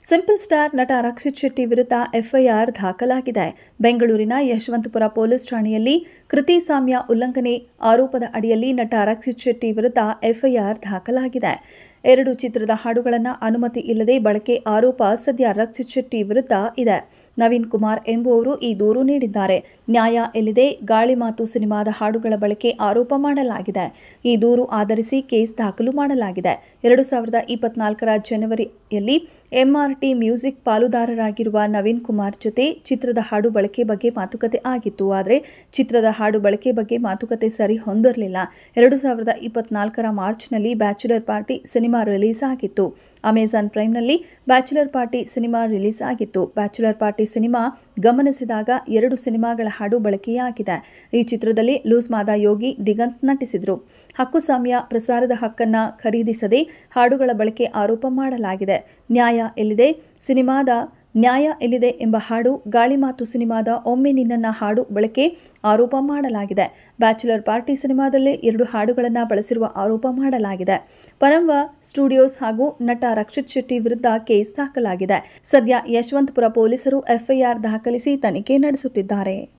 Simple star ನಟ ರಕ್ಷಿತ್ ಶೆಟ್ಟಿ ವಿರುದ್ಧ FIR ದಾಖಲಾಗಿದೆ. ಬೆಂಗಳೂರಿನ ಯಶವಂತಪುರ ಪೊಲೀಸ್ ಠಾಣೆಯಲ್ಲಿ ಕೃತಿ ಸಾಮ್ಯ ಉಲ್ಲಂಘನೆ ಆರೋಪದ ಅಡಿಯಲ್ಲಿ ನಟ ರಕ್ಷಿತ್ ಶೆಟ್ಟಿ ವಿರುದ್ಧ ಎಫ್ಐಆರ್ ದಾಖಲಾಗಿದೆ. 2 ಚಿತ್ರದ ಹಾಡುಗಳನ್ನು ಅನುಮತಿ ಇಲ್ಲದೆ ಬಳಕೆ ಆರೋಪ ಸದ್ಯ ರಕ್ಷಿತ್ ಶೆಟ್ಟಿ ವಿರುದ್ಧ ಇದೆ. ನವೀನ್ ಕುಮಾರ್ ಎಂಬುವವರು ಈ ದೂರು ನೀಡಿದ್ದಾರೆ. ನ್ಯಾಯ ಎಲ್ಲಿದೆ ಗಾಳಿ ಮಾತು ಸಿನಿಮಾದ ಹಾಡುಗಳ ಬಳಕೆ ಆರೋಪ ಮಾಡಲಾಗಿದೆ. ಈ ದೂರು ಆಧರಿಸಿ ಕೇಸ್ ದಾಖಲು ಮಾಡಲಾಗಿದೆ. 2024ರ ಜನವರಿಯಲ್ಲಿ ಎಂಆರ್ಟಿ ಮ್ಯೂಸಿಕ್ ಪಾಲುದಾರರಾಗಿರುವ ನವೀನ್ ಕುಮಾರ್ ಜೊತೆ ಚಿತ್ರದ ಹಾಡು ಬಳಕೆ ಬಗ್ಗೆ ಮಾತುಕತೆ ಆಗಿತ್ತು. ಆದರೆ ಚಿತ್ರದ ಹಾಡು ಬಳಕೆ ಬಗ್ಗೆ ಮಾತುಕತೆ ಸರಿ ಹೊಂದಿರಲಿಲ್ಲ. 2024ರ ಮಾರ್ಚ್ನಲ್ಲಿ ಬ್ಯಾಚುಲರ್ ಪಾರ್ಟಿ ಸಿನಿಮಾ ರಿಲೀಸ್ ಆಗಿತ್ತು. ಅಮೆಜಾನ್ ಪ್ರೈಮ್ನಲ್ಲಿ ಬ್ಯಾಚುಲರ್ ಪಾರ್ಟಿ ಸಿನಿಮಾ ರಿಲೀಸ್ ಆಗಿತ್ತು. ಬ್ಯಾಚುಲರ್ ಪಾರ್ಟಿ ಸಿನಿಮಾ ಗಮನಿಸಿದಾಗ 2 ಸಿನಿಮಾಗಳ ಹಾಡು ಬಳಕೆಯಾಗಿದೆ. ಈ ಚಿತ್ರದಲ್ಲಿ ಲೂಸ್ ಮಾದ ಯೋಗಿ ದಿಗಂತ್ ನಟಿಸಿದ್ರು. ಹಕ್ಕುಸ್ವಾಮ್ಯ ಪ್ರಸಾರದ ಹಕ್ಕನ್ನ ಖರೀದಿಸದೆ ಹಾಡುಗಳ ಬಳಕೆ ಆರೋಪ ಮಾಡಲಾಗಿದೆ. ನ್ಯಾಯ ಎಲ್ಲಿದೆ ಎಂಬ ಹಾಡು ಗಾಳಿ ಮಾತು ಸಿನಿಮಾದ ಒಮ್ಮೆ ನಿನ್ನನ್ನ ಹಾಡು ಬಳಕೆ ಆರೋಪ ಮಾಡಲಾಗಿದೆ. ಬ್ಯಾಚುಲರ್ ಪಾರ್ಟಿ ಸಿನಿಮಾದಲ್ಲಿ 2 ಹಾಡುಗಳನ್ನು ಬಳಸಿರುವ ಆರೋಪ ಮಾಡಲಾಗಿದೆ. ಪರಂವ ಸ್ಟುಡಿಯೋಸ್ ಹಾಗೂ ನಟ ರಕ್ಷಿತ್ ಶೆಟ್ಟಿ ವಿರುದ್ಧ ಕೇಸ್ ದಾಖಲಾಗಿದೆ. ಸದ್ಯ ಯಶವಂತಪುರ ಪೊಲೀಸರು ಎಫ್ಐಆರ್ ದಾಖಲಿಸಿ ತನಿಖೆ ನಡೆಸುತ್ತಿದ್ದಾರೆ.